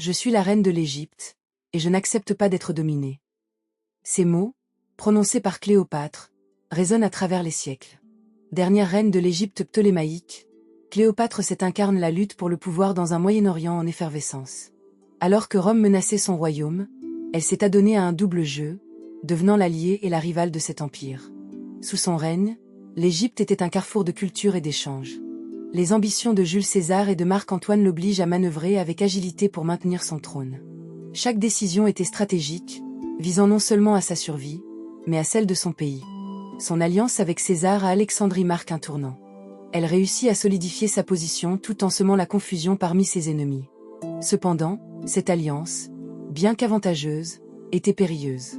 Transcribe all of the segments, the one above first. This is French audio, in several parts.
Je suis la reine de l'Égypte, et je n'accepte pas d'être dominée. Ces mots, prononcés par Cléopâtre, résonnent à travers les siècles. Dernière reine de l'Égypte ptolémaïque, Cléopâtre incarne la lutte pour le pouvoir dans un Moyen-Orient en effervescence. Alors que Rome menaçait son royaume, elle s'est adonnée à un double jeu, devenant l'alliée et la rivale de cet empire. Sous son règne, l'Égypte était un carrefour de culture et d'échanges. Les ambitions de Jules César et de Marc-Antoine l'obligent à manœuvrer avec agilité pour maintenir son trône. Chaque décision était stratégique, visant non seulement à sa survie, mais à celle de son pays. Son alliance avec César à Alexandrie marque un tournant. Elle réussit à solidifier sa position tout en semant la confusion parmi ses ennemis. Cependant, cette alliance, bien qu'avantageuse, était périlleuse.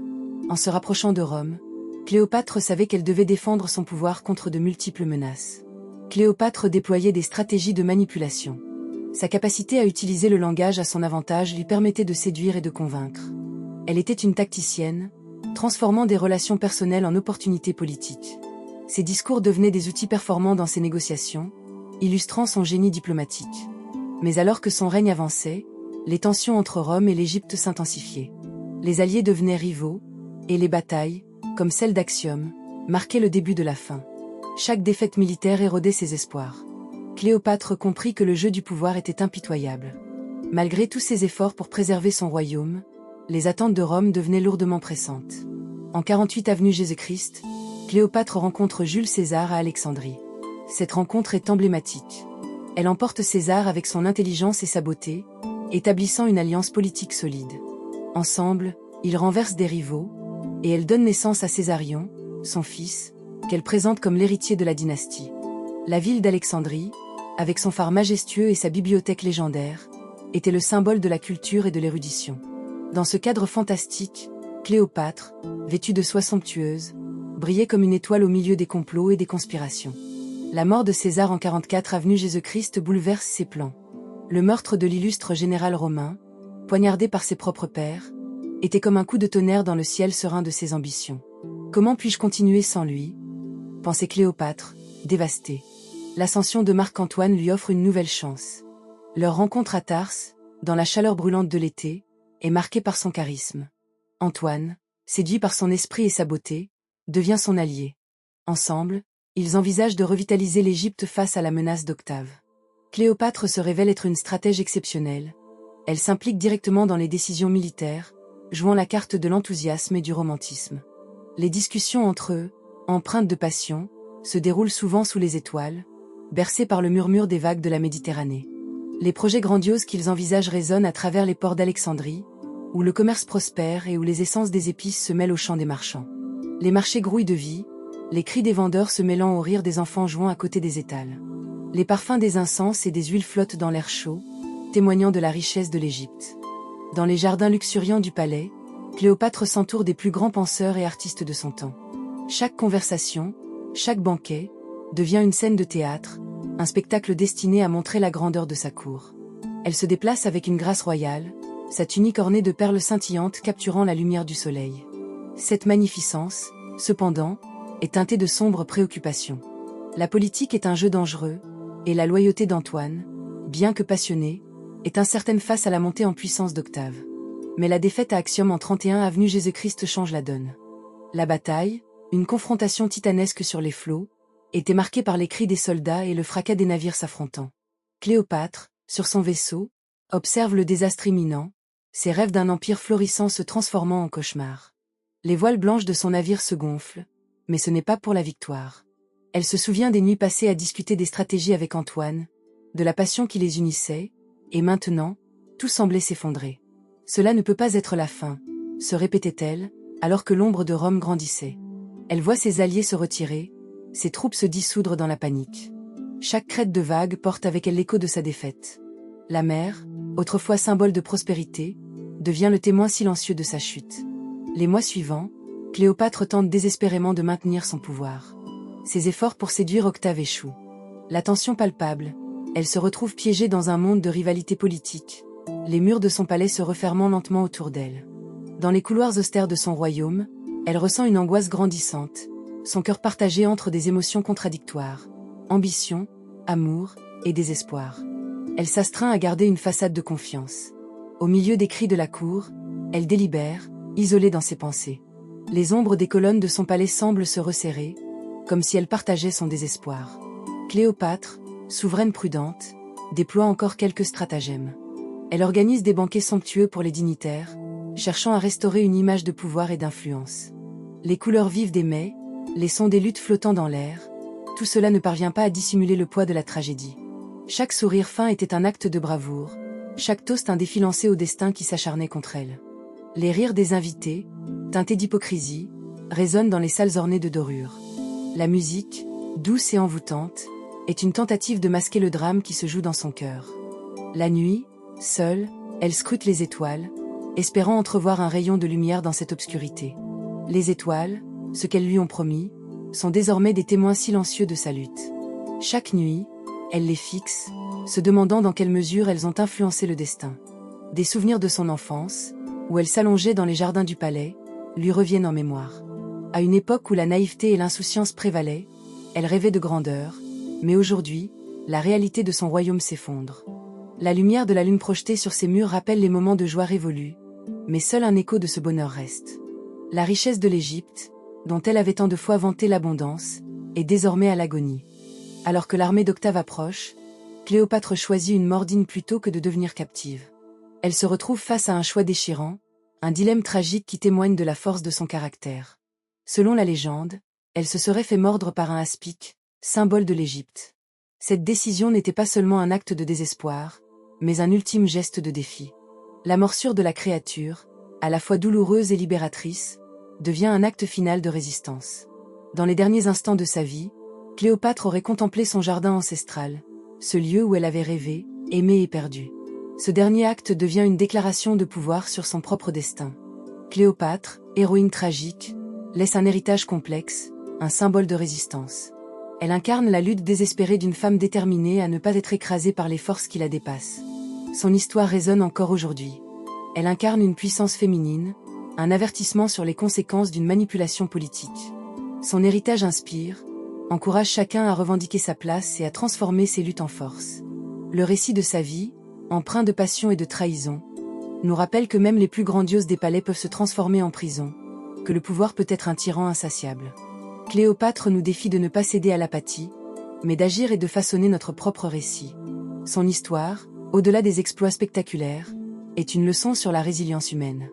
En se rapprochant de Rome, Cléopâtre savait qu'elle devait défendre son pouvoir contre de multiples menaces. Cléopâtre déployait des stratégies de manipulation. Sa capacité à utiliser le langage à son avantage lui permettait de séduire et de convaincre. Elle était une tacticienne, transformant des relations personnelles en opportunités politiques. Ses discours devenaient des outils performants dans ses négociations, illustrant son génie diplomatique. Mais alors que son règne avançait, les tensions entre Rome et l'Égypte s'intensifiaient. Les alliés devenaient rivaux, et les batailles, comme celle d'Actium, marquaient le début de la fin. Chaque défaite militaire érodait ses espoirs. Cléopâtre comprit que le jeu du pouvoir était impitoyable. Malgré tous ses efforts pour préserver son royaume, les attentes de Rome devenaient lourdement pressantes. En 48 avenue Jésus-Christ, Cléopâtre rencontre Jules César à Alexandrie. Cette rencontre est emblématique. Elle emporte César avec son intelligence et sa beauté, établissant une alliance politique solide. Ensemble, ils renversent des rivaux, et elle donne naissance à Césarion, son fils, qu'elle présente comme l'héritier de la dynastie. La ville d'Alexandrie, avec son phare majestueux et sa bibliothèque légendaire, était le symbole de la culture et de l'érudition. Dans ce cadre fantastique, Cléopâtre, vêtue de soie somptueuse, brillait comme une étoile au milieu des complots et des conspirations. La mort de César en 44 avenue Jésus-Christ bouleverse ses plans. Le meurtre de l'illustre général romain, poignardé par ses propres pairs, était comme un coup de tonnerre dans le ciel serein de ses ambitions. Comment puis-je continuer sans lui ? Pensait Cléopâtre, dévastée. L'ascension de Marc-Antoine lui offre une nouvelle chance. Leur rencontre à Tarse, dans la chaleur brûlante de l'été, est marquée par son charisme. Antoine, séduit par son esprit et sa beauté, devient son allié. Ensemble, ils envisagent de revitaliser l'Égypte face à la menace d'Octave. Cléopâtre se révèle être une stratège exceptionnelle. Elle s'implique directement dans les décisions militaires, jouant la carte de l'enthousiasme et du romantisme. Les discussions entre eux, empreintes de passion, se déroulent souvent sous les étoiles, bercées par le murmure des vagues de la Méditerranée. Les projets grandioses qu'ils envisagent résonnent à travers les ports d'Alexandrie, où le commerce prospère et où les essences des épices se mêlent aux chants des marchands. Les marchés grouillent de vie, les cris des vendeurs se mêlant au rire des enfants jouant à côté des étals. Les parfums des incenses et des huiles flottent dans l'air chaud, témoignant de la richesse de l'Égypte. Dans les jardins luxuriants du palais, Cléopâtre s'entoure des plus grands penseurs et artistes de son temps. Chaque conversation, chaque banquet, devient une scène de théâtre, un spectacle destiné à montrer la grandeur de sa cour. Elle se déplace avec une grâce royale, sa tunique ornée de perles scintillantes capturant la lumière du soleil. Cette magnificence, cependant, est teintée de sombres préoccupations. La politique est un jeu dangereux, et la loyauté d'Antoine, bien que passionnée, est incertaine face à la montée en puissance d'Octave. Mais la défaite à Actium en 31 avenue Jésus-Christ change la donne. La bataille, une confrontation titanesque sur les flots, était marquée par les cris des soldats et le fracas des navires s'affrontant. Cléopâtre, sur son vaisseau, observe le désastre imminent, ses rêves d'un empire florissant se transformant en cauchemar. Les voiles blanches de son navire se gonflent, mais ce n'est pas pour la victoire. Elle se souvient des nuits passées à discuter des stratégies avec Antoine, de la passion qui les unissait, et maintenant, tout semblait s'effondrer. Cela ne peut pas être la fin, se répétait-elle, alors que l'ombre de Rome grandissait. Elle voit ses alliés se retirer, ses troupes se dissoudre dans la panique. Chaque crête de vague porte avec elle l'écho de sa défaite. La mer, autrefois symbole de prospérité, devient le témoin silencieux de sa chute. Les mois suivants, Cléopâtre tente désespérément de maintenir son pouvoir. Ses efforts pour séduire Octave échouent. La tension palpable, elle se retrouve piégée dans un monde de rivalité politique, les murs de son palais se refermant lentement autour d'elle. Dans les couloirs austères de son royaume, elle ressent une angoisse grandissante, son cœur partagé entre des émotions contradictoires, ambition, amour et désespoir. Elle s'astreint à garder une façade de confiance. Au milieu des cris de la cour, elle délibère, isolée dans ses pensées. Les ombres des colonnes de son palais semblent se resserrer, comme si elle partageait son désespoir. Cléopâtre, souveraine prudente, déploie encore quelques stratagèmes. Elle organise des banquets somptueux pour les dignitaires, cherchant à restaurer une image de pouvoir et d'influence. Les couleurs vives des mets, les sons des luttes flottant dans l'air, tout cela ne parvient pas à dissimuler le poids de la tragédie. Chaque sourire fin était un acte de bravoure, chaque toast un défi lancé au destin qui s'acharnait contre elle. Les rires des invités, teintés d'hypocrisie, résonnent dans les salles ornées de dorures. La musique, douce et envoûtante, est une tentative de masquer le drame qui se joue dans son cœur. La nuit, seule, elle scrute les étoiles, espérant entrevoir un rayon de lumière dans cette obscurité. Les étoiles, ce qu'elles lui ont promis, sont désormais des témoins silencieux de sa lutte. Chaque nuit, elle les fixe, se demandant dans quelle mesure elles ont influencé le destin. Des souvenirs de son enfance, où elle s'allongeait dans les jardins du palais, lui reviennent en mémoire. À une époque où la naïveté et l'insouciance prévalaient, elle rêvait de grandeur, mais aujourd'hui, la réalité de son royaume s'effondre. La lumière de la lune projetée sur ses murs rappelle les moments de joie révolus, mais seul un écho de ce bonheur reste. La richesse de l'Égypte, dont elle avait tant de fois vanté l'abondance, est désormais à l'agonie. Alors que l'armée d'Octave approche, Cléopâtre choisit une mort digne plutôt que de devenir captive. Elle se retrouve face à un choix déchirant, un dilemme tragique qui témoigne de la force de son caractère. Selon la légende, elle se serait fait mordre par un aspic, symbole de l'Égypte. Cette décision n'était pas seulement un acte de désespoir, mais un ultime geste de défi. La morsure de la créature, à la fois douloureuse et libératrice, devient un acte final de résistance. Dans les derniers instants de sa vie, Cléopâtre aurait contemplé son jardin ancestral, ce lieu où elle avait rêvé, aimé et perdu. Ce dernier acte devient une déclaration de pouvoir sur son propre destin. Cléopâtre, héroïne tragique, laisse un héritage complexe, un symbole de résistance. Elle incarne la lutte désespérée d'une femme déterminée à ne pas être écrasée par les forces qui la dépassent. Son histoire résonne encore aujourd'hui. Elle incarne une puissance féminine, un avertissement sur les conséquences d'une manipulation politique. Son héritage inspire, encourage chacun à revendiquer sa place et à transformer ses luttes en force. Le récit de sa vie, empreint de passion et de trahison, nous rappelle que même les plus grandioses des palais peuvent se transformer en prison, que le pouvoir peut être un tyran insatiable. Cléopâtre nous défie de ne pas céder à l'apathie, mais d'agir et de façonner notre propre récit. Son histoire, au-delà des exploits spectaculaires, est une leçon sur la résilience humaine.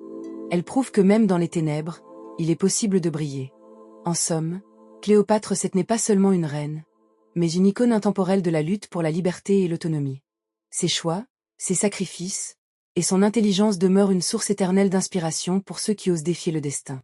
Elle prouve que même dans les ténèbres, il est possible de briller. En somme, Cléopâtre n'est pas seulement une reine, mais une icône intemporelle de la lutte pour la liberté et l'autonomie. Ses choix, ses sacrifices, et son intelligence demeurent une source éternelle d'inspiration pour ceux qui osent défier le destin.